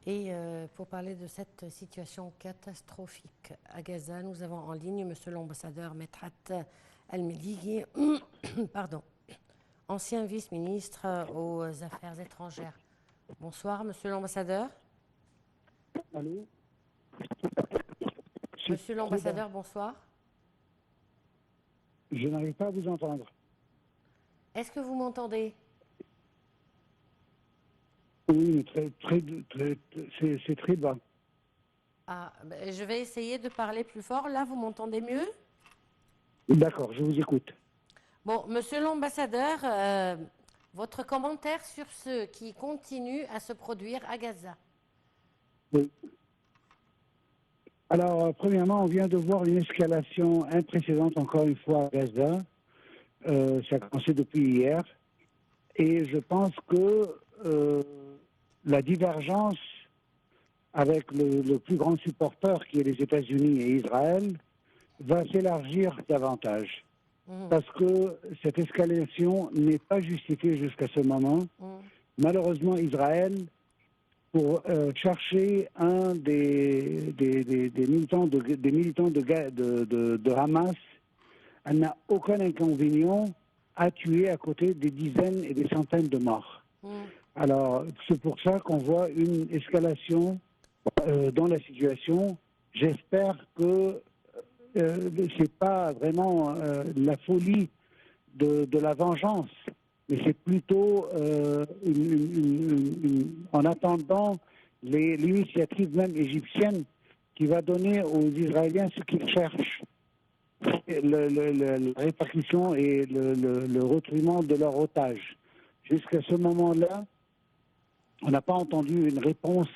Et pour parler de cette situation catastrophique à Gaza, nous avons en ligne Monsieur l'ambassadeur Medhat El-Meldigi, pardon, ancien vice-ministre aux Affaires étrangères. Bonsoir, Monsieur l'ambassadeur. Allô? Monsieur l'ambassadeur, bonsoir. Je n'arrive pas à vous entendre. Est-ce que vous m'entendez? Oui, c'est très bas. Ah, ben, je vais essayer de parler plus fort. Là, vous m'entendez mieux? D'accord, je vous écoute. Bon, Monsieur l'ambassadeur, votre commentaire sur ce qui continue à se produire à Gaza. Oui. Alors, premièrement, on vient de voir une escalation imprécédente, encore une fois, à Gaza. Ça a commencé depuis hier. Et je pense que la divergence avec le plus grand supporter, qui est les États-Unis et Israël, va s'élargir davantage. Parce que cette escalation n'est pas justifiée jusqu'à ce moment. Malheureusement, Israël, pour chercher un des militants de Hamas, elle n'a aucun inconvénient à tuer à côté des dizaines et des centaines de morts. Alors, c'est pour ça qu'on voit une escalation dans la situation. J'espère que c'est pas vraiment la folie de la vengeance, mais c'est plutôt en attendant l'initiative même égyptienne qui va donner aux Israéliens ce qu'ils cherchent, la répartition et le retriement de leurs otages. Jusqu'à ce moment-là, on n'a pas entendu une réponse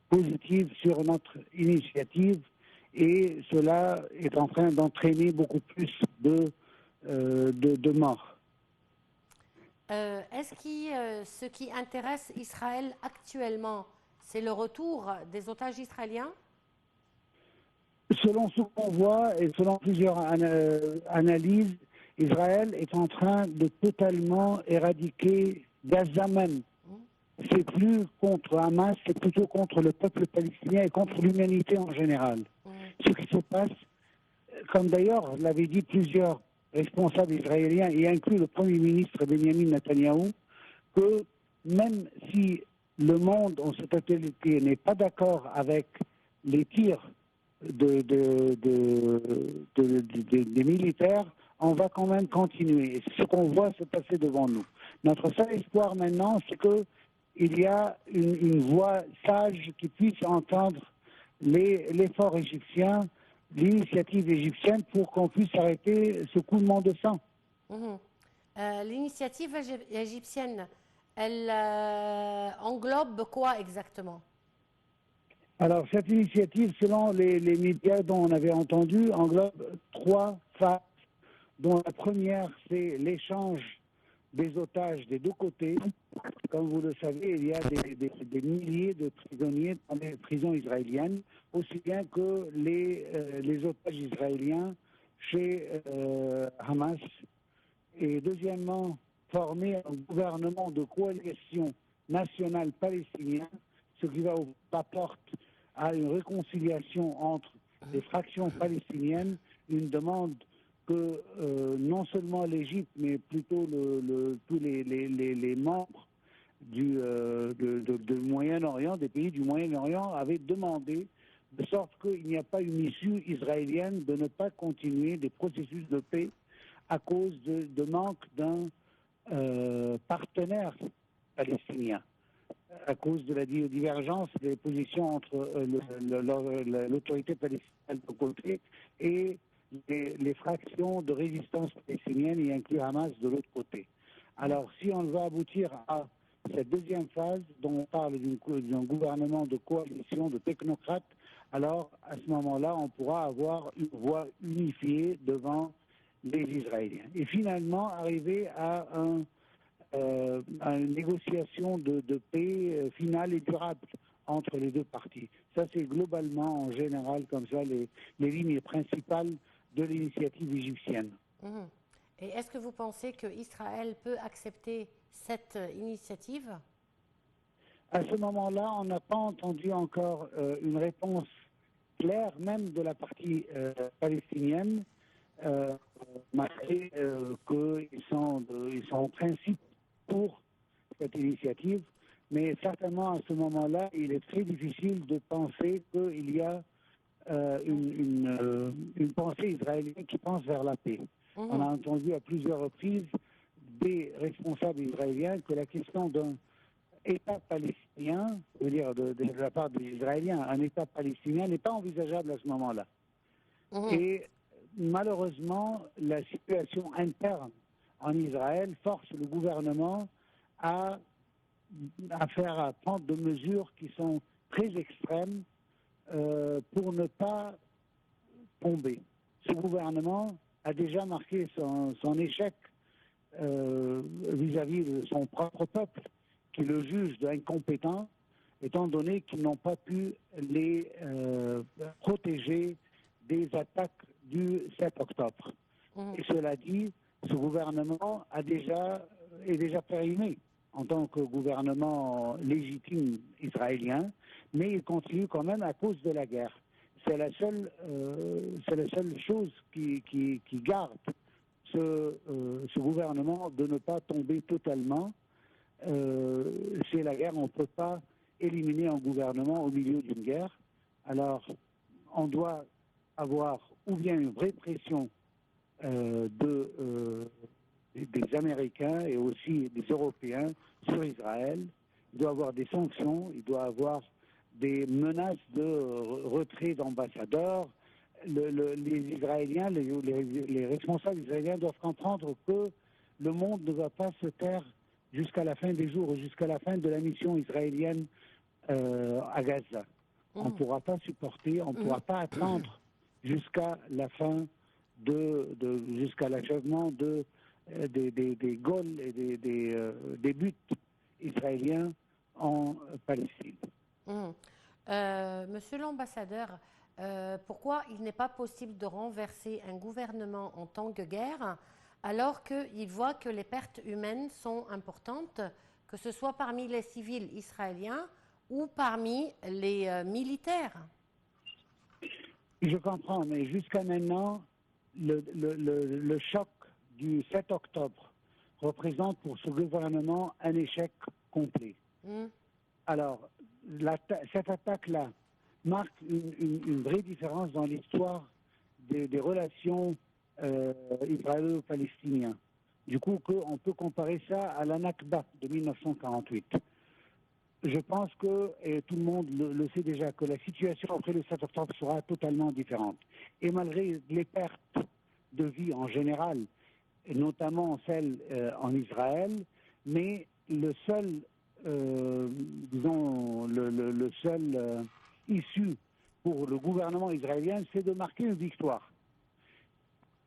positive sur notre initiative et cela est en train d'entraîner beaucoup plus de morts. Est-ce que ce qui intéresse Israël actuellement, c'est le retour des otages israéliens? Selon ce qu'on voit et selon plusieurs analyses, Israël est en train de totalement éradiquer Gaza même. C'est plus contre Hamas, c'est plutôt contre le peuple palestinien et contre l'humanité en général. Ce qui se passe, comme d'ailleurs l'avaient dit plusieurs responsables israéliens, y inclus le Premier ministre Benjamin Netanyahou, que même si le monde en cette totalité n'est pas d'accord avec les tirs des militaires, on va quand même continuer. Et c'est ce qu'on voit se passer devant nous. Notre seul espoir maintenant, c'est qu'il y a une voix sage qui puisse entendre l'effort égyptien, l'initiative égyptienne pour qu'on puisse arrêter ce coulement de sang. L'initiative égyptienne, elle englobe quoi exactement? Alors, cette initiative, selon les médias dont on avait entendu, englobe 3 phases, dont la première, c'est l'échange des otages des deux côtés. Comme vous le savez, il y a des milliers de prisonniers dans les prisons israéliennes, aussi bien que les otages israéliens chez Hamas. Et deuxièmement, former un gouvernement de coalition nationale palestinien, ce qui va apporter à une réconciliation entre les fractions palestiniennes, une demande que non seulement l'Égypte, mais plutôt tous les membres du Moyen-Orient, des pays du Moyen-Orient, avaient demandé, de sorte qu'il n'y a pas une issue israélienne de ne pas continuer des processus de paix à cause de manque d'un partenaire palestinien, à cause de la divergence des positions entre l'autorité palestinienne d'un côté et les fractions de résistance palestinienne, y inclut Hamas, de l'autre côté. Alors, si on va aboutir à cette deuxième phase, dont on parle d'un gouvernement de coalition de technocrates, alors, à ce moment-là, on pourra avoir une voix unifiée devant les Israéliens. Et finalement, arriver à une négociation de paix finale et durable entre les deux parties. Ça, c'est globalement, en général, comme ça, les lignes principales de l'initiative égyptienne. Et est-ce que vous pensez qu'Israël peut accepter cette initiative? À ce moment-là, on n'a pas entendu encore une réponse claire, même de la partie palestinienne, malgré qu'ils sont en principe pour cette initiative. Mais certainement, à ce moment-là, il est très difficile de penser qu'il y a une pensée israélienne qui pense vers la paix. On a entendu à plusieurs reprises des responsables israéliens que la question d'un État palestinien, je veux dire de la part des Israéliens, un État palestinien n'est pas envisageable à ce moment-là. Et malheureusement, la situation interne en Israël force le gouvernement à prendre des mesures qui sont très extrêmes pour ne pas tomber. Ce gouvernement a déjà marqué son échec vis-à-vis de son propre peuple, qui le juge d'incompétent, étant donné qu'ils n'ont pas pu les protéger des attaques du 7 octobre. Et cela dit, ce gouvernement est déjà périmé en tant que gouvernement légitime israélien, mais il continue quand même à cause de la guerre. C'est la seule chose qui garde ce gouvernement de ne pas tomber totalement. C'est la guerre, on ne peut pas éliminer un gouvernement au milieu d'une guerre. Alors, on doit avoir ou bien une vraie pression des Américains et aussi des Européens sur Israël. Il doit y avoir des sanctions, il doit y avoir des menaces de retrait d'ambassadeurs. Les Israéliens, les responsables israéliens doivent comprendre que le monde ne va pas se taire jusqu'à la fin des jours, jusqu'à la fin de la mission israélienne à Gaza. On ne pourra pas supporter, on ne pourra pas attendre jusqu'à la fin jusqu'à l'achèvement des Gaules et des buts israéliens en Palestine. Monsieur l'ambassadeur, pourquoi il n'est pas possible de renverser un gouvernement en temps de guerre alors qu'il voit que les pertes humaines sont importantes, que ce soit parmi les civils israéliens ou parmi les militaires? Je comprends, mais jusqu'à maintenant, le choc du 7 octobre représente pour ce gouvernement un échec complet. Alors, cette attaque-là marque une vraie différence dans l'histoire des relations israélo-palestiniennes. Du coup, on peut comparer ça à la Nakba de 1948. Je pense que, et tout le monde le sait déjà, que la situation après le 7 octobre sera totalement différente. Et malgré les pertes de vie en général, et notamment celles en Israël, mais le seul, le seul issue pour le gouvernement israélien, c'est de marquer une victoire.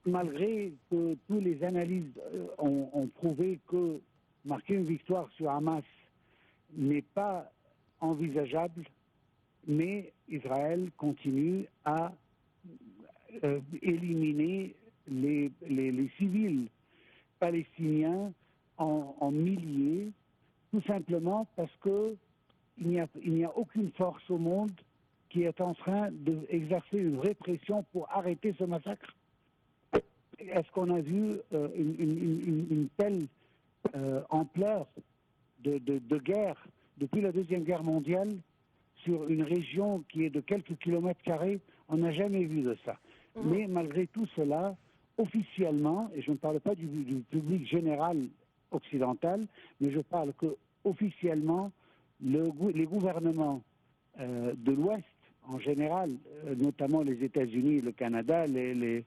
Malgré que toutes les analyses ont prouvé que marquer une victoire sur Hamas n'est pas envisageable, mais Israël continue à éliminer les civils palestiniens en milliers, tout simplement parce qu'il n'y a aucune force au monde qui est en train d'exercer une vraie pression pour arrêter ce massacre. Est-ce qu'on a vu une telle ampleur de guerre depuis la Deuxième Guerre mondiale sur une région qui est de quelques kilomètres carrés? On n'a jamais vu de ça. Mais malgré tout cela, officiellement, et je ne parle pas du public général occidental, mais je parle que officiellement, les gouvernements de l'Ouest en général, notamment les États-Unis, le Canada, les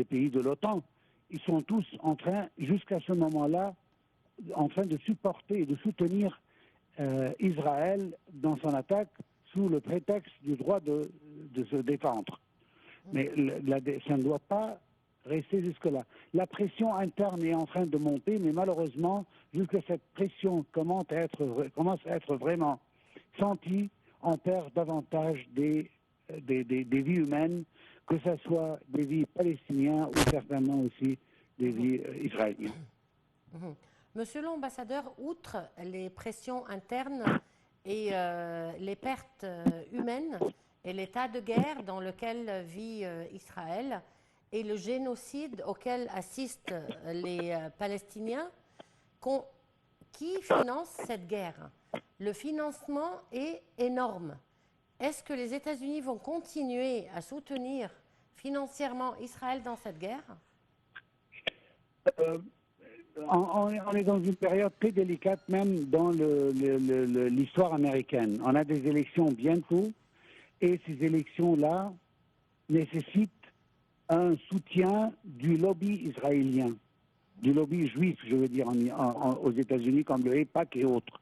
pays de l'OTAN, ils sont tous en train, jusqu'à ce moment-là, en train de supporter et de soutenir Israël dans son attaque sous le prétexte du droit de se défendre. Mais ça ne doit pas rester jusque-là. La pression interne est en train de monter, mais malheureusement, vu que cette pression commence à être vraiment sentie, on perd davantage des vies humaines, que ce soit des vies palestiniennes ou certainement aussi des vies israéliennes. Monsieur l'ambassadeur, outre les pressions internes et les pertes humaines et l'état de guerre dans lequel vit Israël et le génocide auquel assistent les Palestiniens qui finance cette guerre. Le financement est énorme. Est-ce que les États-Unis vont continuer à soutenir financièrement Israël dans cette guerre? On est dans une période très délicate, même dans l'histoire américaine. On a des élections bientôt, et ces élections-là nécessitent un soutien du lobby israélien, du lobby juif, je veux dire, aux États-Unis, comme le AIPAC et autres.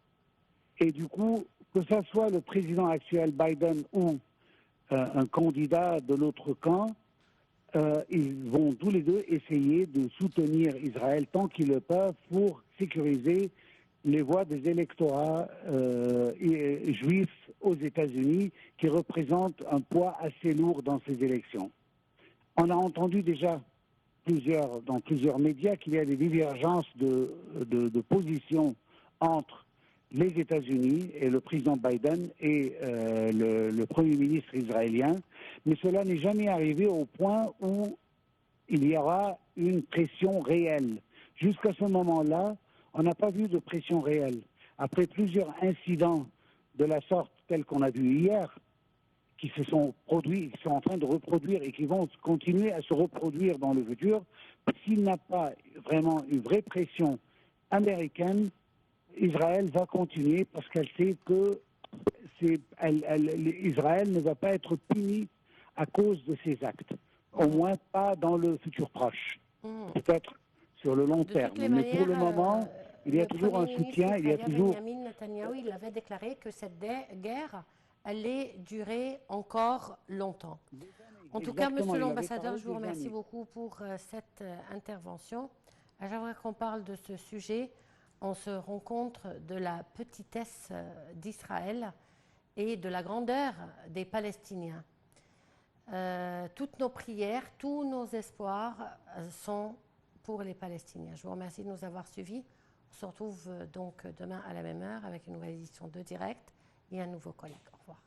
Et du coup, que ce soit le président actuel Biden ou un candidat de l'autre camp, ils vont tous les deux essayer de soutenir Israël tant qu'ils le peuvent pour sécuriser les voix des électorats juifs aux États-Unis qui représentent un poids assez lourd dans ces élections. On a entendu déjà dans plusieurs médias qu'il y a des divergences de position entre les États-Unis et le président Biden et le Premier ministre israélien, mais cela n'est jamais arrivé au point où il y aura une pression réelle. Jusqu'à ce moment-là, on n'a pas vu de pression réelle. Après plusieurs incidents de la sorte tels qu'on a vu hier, qui se sont produits, qui sont en train de reproduire et qui vont continuer à se reproduire dans le futur, s'il n'y a pas vraiment une vraie pression américaine, Israël va continuer parce qu'elle sait que Israël ne va pas être puni à cause de ses actes. Au moins pas dans le futur proche. Peut-être sur le long terme. Mais pour le moment, il y a toujours un soutien, il y a toujours... Benjamin Netanyahou, il avait déclaré que cette guerre allait durer encore longtemps. En tout cas, Monsieur l'ambassadeur, je vous remercie beaucoup pour cette intervention. À chaque fois qu'on parle de ce sujet, on se rend compte de la petitesse d'Israël et de la grandeur des Palestiniens. Toutes nos prières, tous nos espoirs sont pour les Palestiniens. Je vous remercie de nous avoir suivis. On se retrouve donc demain à la même heure avec une nouvelle édition de Direct et un nouveau collègue. Au revoir.